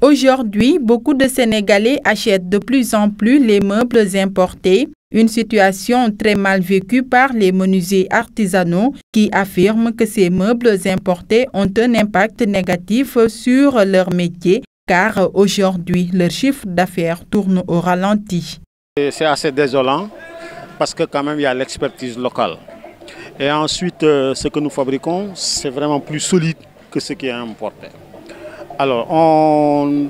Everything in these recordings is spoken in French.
Aujourd'hui, beaucoup de Sénégalais achètent de plus en plus les meubles importés, une situation très mal vécue par les menuisiers artisanaux qui affirment que ces meubles importés ont un impact négatif sur leur métier car aujourd'hui, leur chiffre d'affaires tourne au ralenti. C'est assez désolant parce que quand même il y a l'expertise locale. Et ensuite, ce que nous fabriquons, c'est vraiment plus solide que ce qui est importé. Alors, on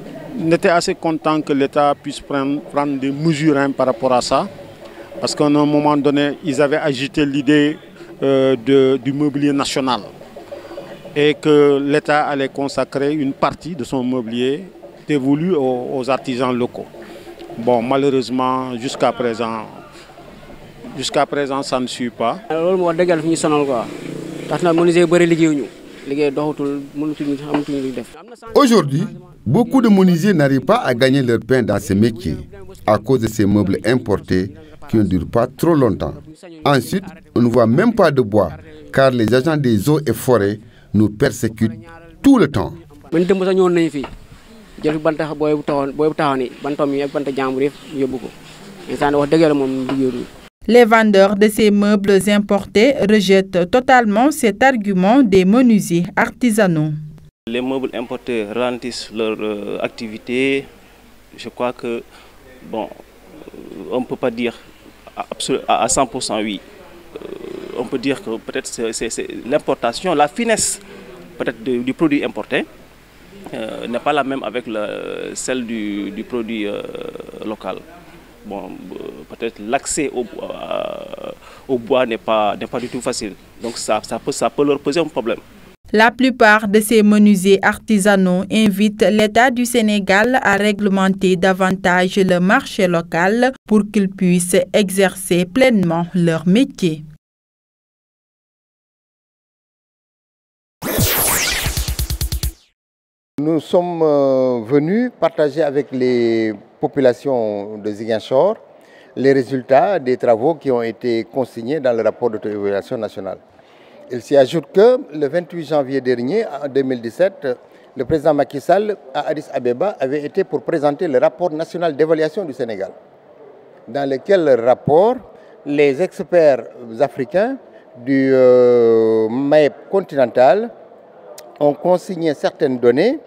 était assez content que l'État puisse prendre des mesures par rapport à ça. Parce qu'à un moment donné, ils avaient agité l'idée du mobilier national. Et que l'État allait consacrer une partie de son mobilier dévolu aux artisans locaux. Bon, malheureusement, jusqu'à présent, ça ne suit pas. Aujourd'hui, beaucoup de menuisiers n'arrivent pas à gagner leur pain dans ces métiers à cause de ces meubles importés qui ne durent pas trop longtemps. Ensuite, on ne voit même pas de bois car les agents des eaux et forêts nous persécutent tout le temps. Les vendeurs de ces meubles importés rejettent totalement cet argument des menuisiers artisanaux. Les meubles importés ralentissent leur activité. Je crois que, bon, on ne peut pas dire à 100% oui. On peut dire que peut-être c'est l'importation, la finesse peut-être du produit importé n'est pas la même avec celle du produit local. Bon, peut-être l'accès au bois n'est pas du tout facile. Donc ça peut leur poser un problème. La plupart de ces menuisiers artisanaux invitent l'État du Sénégal à réglementer davantage le marché local pour qu'ils puissent exercer pleinement leur métier. Nous sommes venus partager avec les populations de Ziguinchor les résultats des travaux qui ont été consignés dans le rapport d'auto-évaluation nationale. Il s'y ajoute que le 28 janvier dernier, en 2017, le président Macky Sall à Addis Abeba avait été pour présenter le rapport national d'évaluation du Sénégal, dans lequel rapport les experts africains du Maghreb continental ont consigné certaines données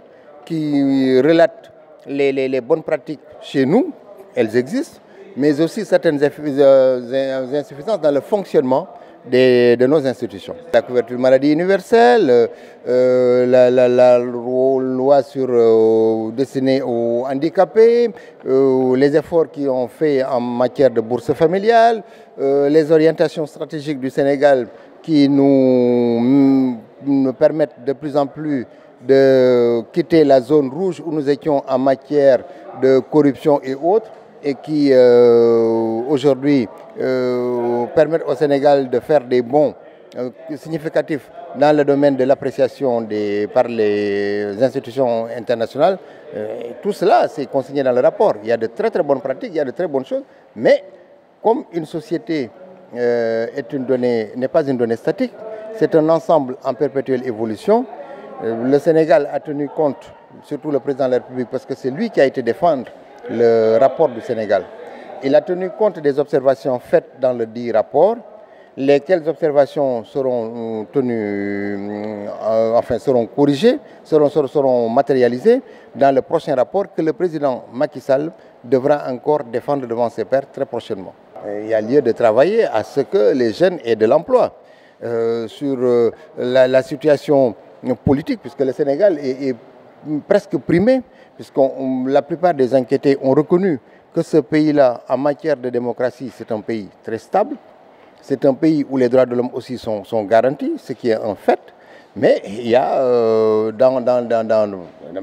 qui relatent les bonnes pratiques chez nous, elles existent, mais aussi certaines insuffisances dans le fonctionnement de nos institutions. La couverture maladie universelle, la loi destinée aux handicapés, les efforts qui ont fait en matière de bourse familiale, les orientations stratégiques du Sénégal qui nous permettent de plus en plus de quitter la zone rouge où nous étions en matière de corruption et autres, et qui aujourd'hui permettent au Sénégal de faire des bons significatifs dans le domaine de l'appréciation par les institutions internationales. Tout cela, c'est consigné dans le rapport. Il y a de très très bonnes pratiques, il y a de très bonnes choses, mais comme une société n'est pas une donnée statique, c'est un ensemble en perpétuelle évolution. Le Sénégal a tenu compte, surtout le président de la République, parce que c'est lui qui a été défendre le rapport du Sénégal. Il a tenu compte des observations faites dans le dit rapport, lesquelles observations seront seront corrigées, seront matérialisées dans le prochain rapport que le président Macky Sall devra encore défendre devant ses pairs très prochainement. Il y a lieu de travailler à ce que les jeunes aient de l'emploi. Sur la situation politique, puisque le Sénégal est presque primé, puisque la plupart des enquêtés ont reconnu que ce pays-là, en matière de démocratie, c'est un pays très stable. C'est un pays où les droits de l'homme aussi sont garantis, ce qui est un fait. Mais il y a dans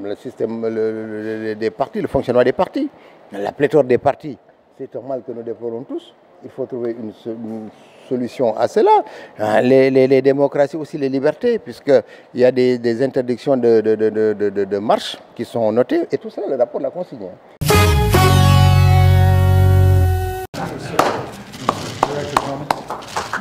le système des partis, le fonctionnement des partis, la pléthore des partis, c'est un mal que nous déplorons tous. Il faut trouver une solution à cela. Les démocraties aussi, les libertés, puisqu'il y a des interdictions de marche qui sont notées, et tout ça, le rapport l'a consigné.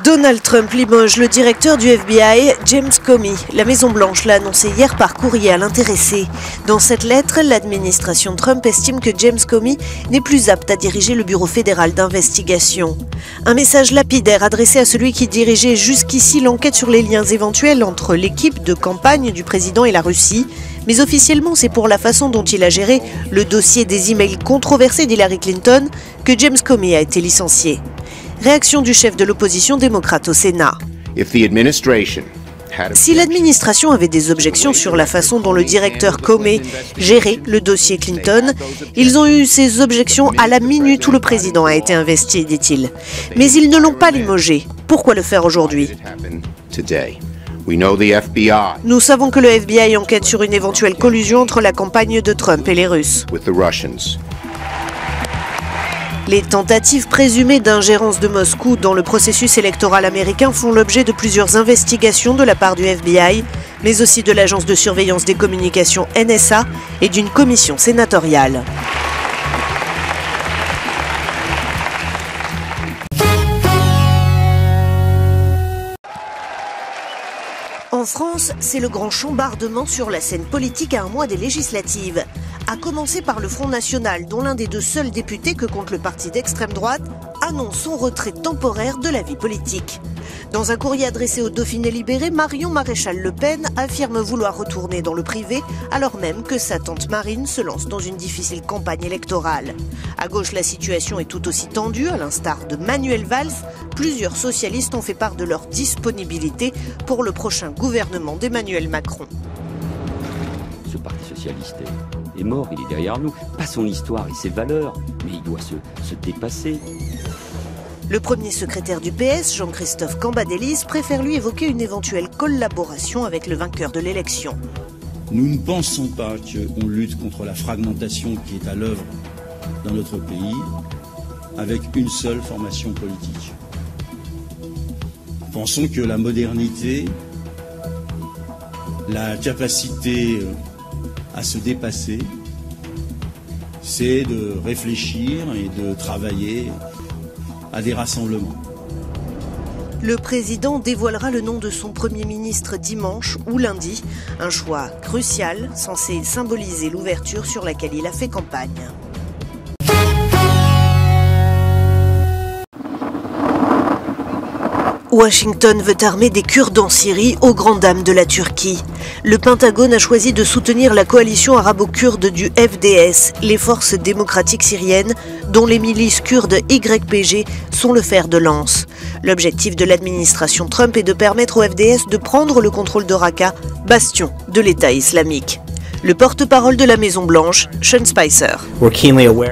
Donald Trump limoge le directeur du FBI, James Comey. La Maison-Blanche l'a annoncé hier par courrier à l'intéressé. Dans cette lettre, l'administration Trump estime que James Comey n'est plus apte à diriger le Bureau fédéral d'investigation. Un message lapidaire adressé à celui qui dirigeait jusqu'ici l'enquête sur les liens éventuels entre l'équipe de campagne du président et la Russie. Mais officiellement, c'est pour la façon dont il a géré le dossier des emails controversés d'Hillary Clinton que James Comey a été licencié. Réaction du chef de l'opposition démocrate au Sénat. Si l'administration avait des objections sur la façon dont le directeur Comey gérait le dossier Clinton, ils ont eu ces objections à la minute où le président a été investi, dit-il. Mais ils ne l'ont pas limogé. Pourquoi le faire aujourd'hui ? Nous savons que le FBI enquête sur une éventuelle collusion entre la campagne de Trump et les Russes. Les tentatives présumées d'ingérence de Moscou dans le processus électoral américain font l'objet de plusieurs investigations de la part du FBI, mais aussi de l'Agence de surveillance des communications NSA et d'une commission sénatoriale. En France, c'est le grand chambardement sur la scène politique à un mois des législatives. À commencer par le Front National, dont l'un des deux seuls députés que compte le parti d'extrême droite annonce son retrait temporaire de la vie politique. Dans un courrier adressé au Dauphiné libéré, Marion Maréchal-Le Pen affirme vouloir retourner dans le privé, alors même que sa tante Marine se lance dans une difficile campagne électorale. À gauche, la situation est tout aussi tendue, à l'instar de Manuel Valls. Plusieurs socialistes ont fait part de leur disponibilité pour le prochain gouvernement d'Emmanuel Macron. Ce parti socialiste est mort, il est derrière nous. Pas son histoire et ses valeurs, mais il doit se dépasser. Le premier secrétaire du PS, Jean-Christophe Cambadélis, préfère lui évoquer une éventuelle collaboration avec le vainqueur de l'élection. Nous ne pensons pas qu'on lutte contre la fragmentation qui est à l'œuvre dans notre pays avec une seule formation politique. Pensons que la modernité, la capacité à se dépasser, c'est de réfléchir et de travailler à des rassemblements. Le président dévoilera le nom de son Premier ministre dimanche ou lundi, un choix crucial censé symboliser l'ouverture sur laquelle il a fait campagne. Washington veut armer des Kurdes en Syrie aux grandes dames de la Turquie. Le Pentagone a choisi de soutenir la coalition arabo-kurde du FDS, les forces démocratiques syriennes, dont les milices kurdes YPG sont le fer de lance. L'objectif de l'administration Trump est de permettre au FDS de prendre le contrôle de Raqqa, bastion de l'État islamique. Le porte-parole de la Maison-Blanche, Sean Spicer.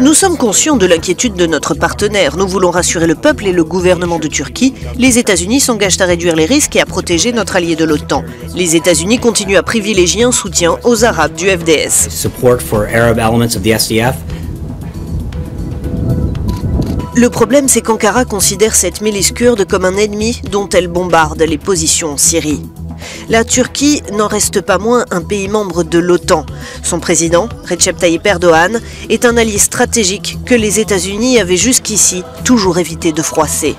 Nous sommes conscients de l'inquiétude de notre partenaire. Nous voulons rassurer le peuple et le gouvernement de Turquie. Les États-Unis s'engagent à réduire les risques et à protéger notre allié de l'OTAN. Les États-Unis continuent à privilégier un soutien aux Arabes du FDS. Le problème, c'est qu'Ankara considère cette milice kurde comme un ennemi dont elle bombarde les positions en Syrie. La Turquie n'en reste pas moins un pays membre de l'OTAN. Son président, Recep Tayyip Erdogan, est un allié stratégique que les États-Unis avaient jusqu'ici toujours évité de froisser.